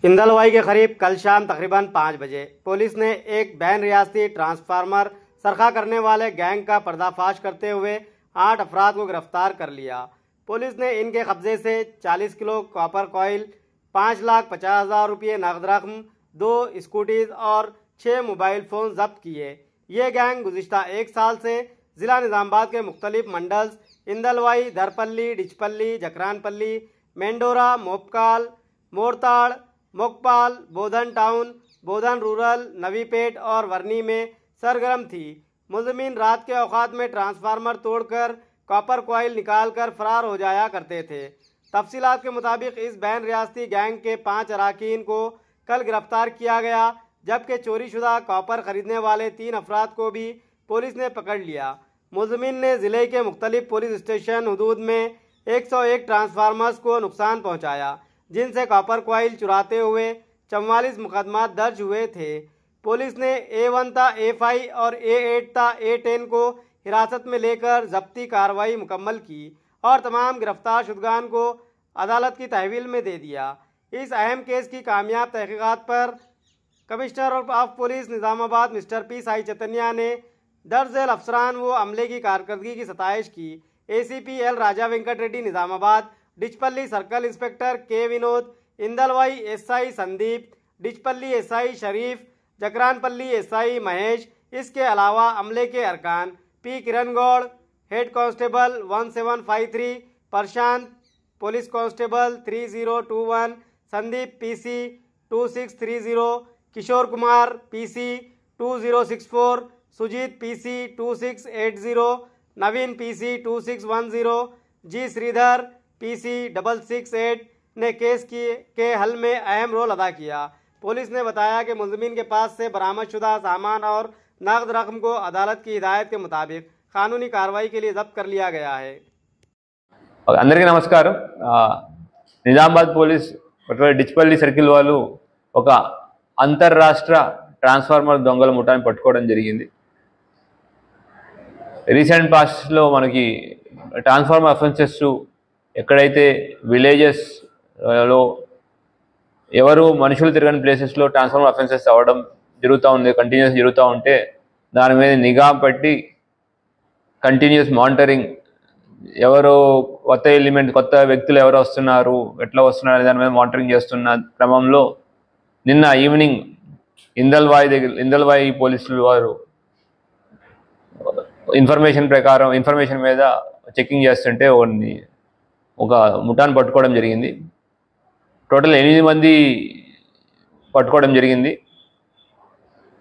इंदलवाई के करीब कल शाम तकरीबन 5 बजे पुलिस ने एक बैन रियासती ट्रांसफार्मर सरखा करने वाले गैंग का पर्दाफाश करते हुए 8 अफराद को गिरफ्तार कर लिया। पुलिस ने इनके कब्जे से 40 किलो कॉपर कॉइल, 5,50,000 रुपये नकद रकम, 2 स्कूटीज और 6 मोबाइल फ़ोन जब्त किए। ये गैंग गुज़िश्ता 1 साल से ज़िला निज़ामाबाद के मुख्तलिफ मंडल्स इंदलवाई, धरपल्ली, डिचपल्ली, जकरानपल्ली, मेंडोरा, मोपकाल, मोरताड़, मोकपाल, बोधन टाउन, बोधन रूरल, नवीपेट और वर्नी में सरगर्म थी। मुलज़िमीन रात के औकात में ट्रांसफार्मर तोड़कर कॉपर कॉइल निकालकर फरार हो जाया करते थे। तफसीलात के मुताबिक इस बैन रियासती गैंग के 5 अराकीन को कल गिरफ्तार किया गया, जबकि चोरीशुदा कॉपर खरीदने वाले 3 अफराद को भी पुलिस ने पकड़ लिया। मुलज़िमीन ने ज़िले के मुख्तलिफ पुलिस स्टेशन हदूद में 101 ट्रांसफार्मर्स को नुकसान पहुँचाया, जिनसे कॉपर कॉइल चुराते हुए 44 मुकदमा दर्ज हुए थे। पुलिस ने A1 ता A5 और A8 ता A10 को हिरासत में लेकर जब्ती कार्रवाई मुकम्मल की और तमाम गिरफ्तार शुदगान को अदालत की तहवील में दे दिया। इस अहम केस की कामयाब तहकीकात पर commissioner of police Nizamabad mister P Sai Chaitanya ने दर्ज अफसरान व अमले की कारकर्दगी की सताइश की। ACP L Raja Venkat Reddy Nizamabad, Dichpally circle inspector K Vinod, Indalwai SI Sandeep, Dichpally SI Sharif, Jakranpally SI Mahesh, इसके अलावा अमले के अरकान P Kiran Goud, head constable 1753, Prashant police constable 3021, Sandeep PC 2630, Kishore Kumar PC 2064, Sujit PC 2680, Naveen PC 2610, G Sridhar PC 668 ने केस के हल में अहम रोल अदा किया। पुलिस ने बताया कि मुलज़िमीन के पास से बरामदशुदा सामान और नकद रकम को अदालत की हिदायत के मुताबिक कानूनी कार्रवाई के लिए जब्त कर लिया गया है। అందరికీ నమస్కారం। నిజామాబాద్ పోలీస్ డిచ్పల్లి సర్కిల్ వాళ్ళు ఒక అంతర్రాష్ట్ర ట్రాన్స్ఫార్మర్ దొంగల ముఠాని పట్టుకోవడం జరిగింది। రీసెంట్ పాస్ట్లో మనకి ట్రాన్స్ఫార్మర్ అఫెన్సెస్ ఎక్కడైతే విలేజెస్లో ఎవరు మనుషులు తిరగని ప్లేసెస్లో ట్రాన్స్ఫార్మర్ అఫెన్సెస్ అవ్వడం జరుగుతూ ఉంది, కంటిన్యూస్ జరుగుతూ ఉంటే దాని మీద నిఘా పెట్టి కంటిన్యూస్ మానిటరింగ్, ఎవరు కొత్త వ్యక్తులు ఎవరు వస్తున్నారు, ఎట్లా వస్తున్నారు అనే దాని మీద మానిటరింగ్ చేస్తున్న క్రమంలో నిన్న ఈవినింగ్ ఇందల్వాయి పోలీసులు వారు ఇన్ఫర్మేషన్ మీద చెకింగ్ చేస్తుంటే ఒక ముఠాను పట్టుకోవడం జరిగింది। టోటల్ 8 మంది పట్టుకోవడం జరిగింది,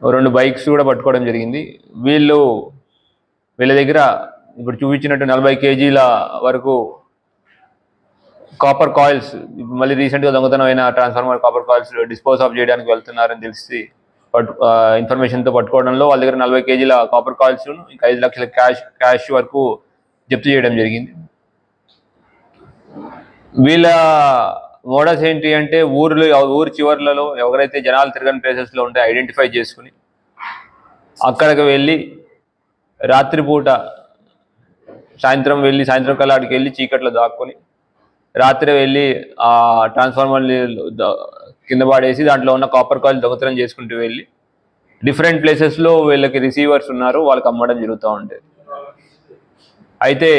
2 బైక్స్ కూడా పట్టుకోవడం జరిగింది। వీళ్ళ దగ్గర ఇప్పుడు చూపించినట్టు 40 కేజీల వరకు కాపర్ కాయిల్స్, మళ్ళీ రీసెంట్గా దొంగతనమైన transformer copper coils dispose of చేయడానికి వెళ్తున్నారని తెలిసి ఇన్ఫర్మేషన్తో పట్టుకోవడంలో వాళ్ళ దగ్గర 40 కేజీల కాపర్ కాయిల్స్ ఇంకా 5 లక్షల క్యాష్ వరకు జప్తు చేయడం జరిగింది। వీళ్ళ మోడస్ ఏంటి అంటే ఊరు చివర్లలో ఎవరైతే జనాలు తిరగని ప్లేసెస్లో ఉంటే ఐడెంటిఫై చేసుకుని అక్కడికి వెళ్ళి రాత్రిపూట సాయంత్రం కల్లా అక్కడికి వెళ్ళి చీకట్లో దాక్కొని రాత్రి వెళ్ళి ఆ ట్రాన్స్ఫార్మర్ని కింద పడేసి దాంట్లో ఉన్న కాపర్ కాయిల్ దొంగతనం చేసుకుంటూ వెళ్ళి డిఫరెంట్ ప్లేసెస్లో వీళ్ళకి రిసీవర్స్ ఉన్నారు, వాళ్ళకి అమ్మడం జరుగుతూ ఉంటుంది। అయితే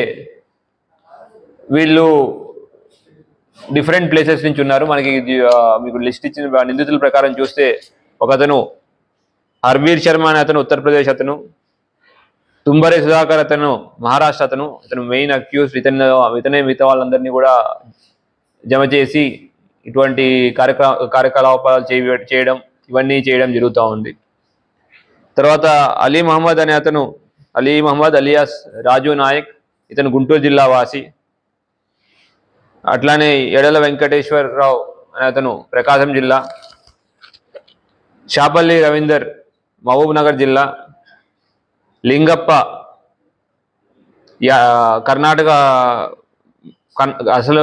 వీళ్ళు డిఫరెంట్ ప్లేసెస్ నుంచి ఉన్నారు। మనకి మీకు లిస్ట్ ఇచ్చిన నిందితుల ప్రకారం చూస్తే ఒకతను హర్బీర్ శర్మ అనే అతను ఉత్తరప్రదేశ్ అతను, తుంబరే సుధాకర్ అతను మహారాష్ట్ర అతను మెయిన్ అక్యూజ్। ఇతనే మిగతా వాళ్ళందరినీ కూడా జమ చేసి ఇటువంటి కార్యకలాపాలు చేయడం ఇవన్నీ చేయడం జరుగుతూ ఉంది। తర్వాత అలీ మహమ్మద్ అలియాస్ రాజు నాయక్, ఇతను గుంటూరు జిల్లా వాసి। అట్లానే ఎడల వెంకటేశ్వరరావు అనే అతను ప్రకాశం జిల్లా, షాపల్లి రవీందర్ మహబూబ్ నగర్ జిల్లా, లింగప్ప కర్ణాటక, అసలు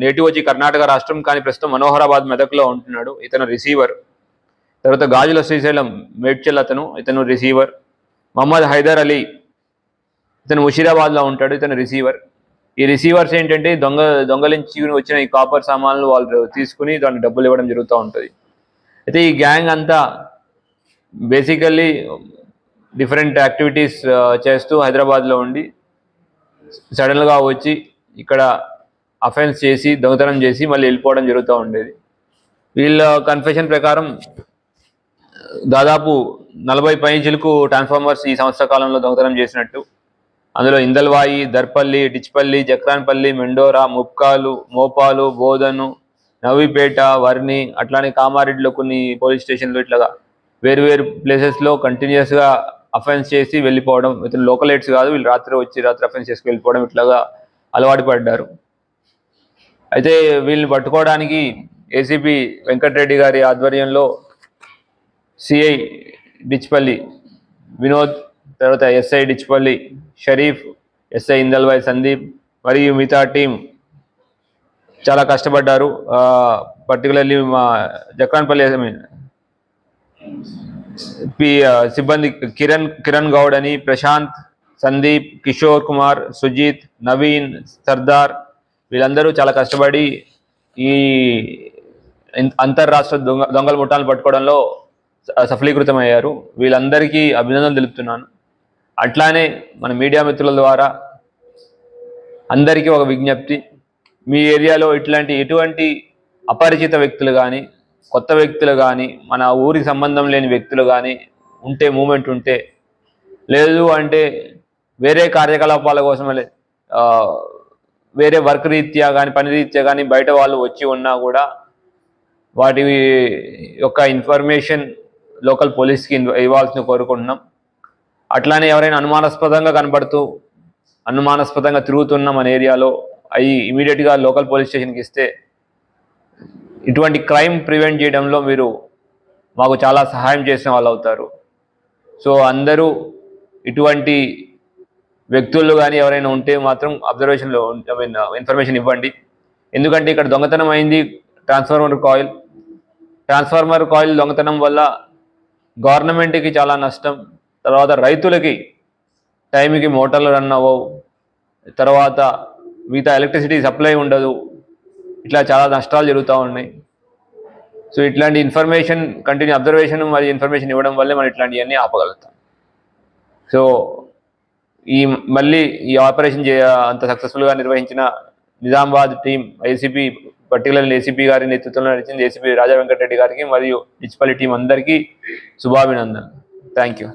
నేటివ్ వచ్చి కర్ణాటక రాష్ట్రం కానీ ప్రస్తుతం మనోహరాబాద్ మెదక్లో ఉంటున్నాడు, ఇతను రిసీవర్। తర్వాత గాజుల శ్రీశైలం మేడ్చల్ ఇతను రిసీవర్। మహమ్మద్ హైదర్ అలీ ఇతను ముషీరాబాద్లో ఉంటాడు, ఇతను రిసీవర్। ఈ రిసీవర్స్ ఏంటంటే దొంగలించి వచ్చిన ఈ కాపర్ సామాన్లు వాళ్ళు తీసుకుని దానికి డబ్బులు ఇవ్వడం జరుగుతూ ఉంటుంది. అయితే ఈ గ్యాంగ్ అంతా బేసికల్లీ డిఫరెంట్ యాక్టివిటీస్ చేస్తూ హైదరాబాద్లో ఉండి సడన్గా వచ్చి ఇక్కడ అఫెన్స్ చేసి దొంగతనం చేసి మళ్ళీ వెళ్ళిపోవడం జరుగుతూ ఉండేది. వీళ్ళ కన్ఫెషన్ ప్రకారం దాదాపు 40 పైచిలకు ట్రాన్స్ఫార్మర్స్ ఈ సంవత్సర కాలంలో దొంగతనం చేసినట్టు, అందులో ఇందల్వాయి, దర్పల్లి, డిచ్పల్లి, జక్రాన్పల్లి, మెండోరా, ముప్కాలు, మోపాలు, బోధను, నవీపేట, వర్ని, అట్లానే కామారెడ్డిలో కొన్ని పోలీస్ స్టేషన్లు ఇట్లాగా వేరు ప్లేసెస్లో కంటిన్యూస్గా అఫెన్స్ చేసి వెళ్ళిపోవడం. ఇతను లోకలైట్స్ కాదు, వీళ్ళు రాత్రి అఫెన్స్ చేసుకు వెళ్ళిపోవడం ఇట్లాగా అలవాటు పడ్డారు. అయితే వీళ్ళని పట్టుకోవడానికి ఏసీపీ వెంకటరెడ్డి గారి ఆధ్వర్యంలో సిఐ డిచ్పల్లి వినోద్, తర్వాత ఎస్ఐ డిచ్పల్లి షరీఫ్, ఎస్ఐ ఇందల్వాయి సందీప్ మరియు మిగతా టీం చాలా కష్టపడ్డారు. పర్టికులర్లీ మా జక్రాన్పల్లి సిబ్బంది కిరణ్ గౌడ్ అని, ప్రశాంత్, సందీప్, కిషోర్ కుమార్, సుజిత్, నవీన్, సర్దార్ వీళ్ళందరూ చాలా కష్టపడి ఈ అంతర్రాష్ట్ర దొంగల ముఠాలను పట్టుకోవడంలో సఫలీకృతమయ్యారు. వీళ్ళందరికీ అభినందనలు తెలుపుతున్నాను. అట్లానే మన మీడియా మిత్రుల ద్వారా అందరికీ ఒక విజ్ఞప్తి, మీ ఏరియాలో ఎటువంటి అపరిచిత వ్యక్తులు కానీ, కొత్త వ్యక్తులు కానీ, మన ఊరికి సంబంధం లేని వ్యక్తులు కానీ మూమెంట్ ఉంటే, లేదు అంటే వేరే కార్యకలాపాల కోసం వేరే వర్క్ రీత్యా కానీ పని రీత్యా కానీ బయట వాళ్ళు వచ్చి ఉన్నా కూడా వాటి యొక్క ఇన్ఫర్మేషన్ లోకల్ పోలీస్కి ఇవ్వాల్సిన కోరుకుంటున్నాం. అట్లానే ఎవరైనా అనుమానాస్పదంగా తిరుగుతున్న మన ఏరియాలో అవి ఇమీడియట్గా లోకల్ పోలీస్ స్టేషన్కి ఇస్తే ఇటువంటి క్రైమ్ ప్రివెంట్ చేయడంలో మీరు మాకు చాలా సహాయం చేసిన వాళ్ళు అవుతారు. సో అందరూ ఇటువంటి వ్యక్తులు కానీ ఎవరైనా ఉంటే మాత్రం అబ్జర్వేషన్లో ఇన్ఫర్మేషన్ ఇవ్వండి. ఎందుకంటే ఇక్కడ దొంగతనం అయింది ట్రాన్స్ఫార్మర్ కాయిల్ దొంగతనం వల్ల గవర్నమెంట్కి చాలా నష్టం, తర్వాత రైతులకి టైంకి మోటార్లు రన్ అవ్వవు, తర్వాత మిగతా ఎలక్ట్రిసిటీ సప్లై ఉండదు, ఇట్లా చాలా నష్టాలు జరుగుతూ ఉన్నాయి. సో ఇట్లాంటి ఇన్ఫర్మేషన్ అబ్జర్వేషన్ మరియు ఇన్ఫర్మేషన్ ఇవ్వడం వల్లే మనం ఇట్లాంటివన్నీ ఆపగలుగుతాం. సో మళ్ళీ ఈ ఆపరేషన్ అంత సక్సెస్ఫుల్గా నిర్వహించిన Nizamabad team, ACP particular ACP గారి నేతృత్వంలో నడిచింది ఏసీపీ రాజా వెంకటరెడ్డి గారికి మరియు డిచ్పల్లి టీం అందరికీ శుభాభినందనలు. Thank you.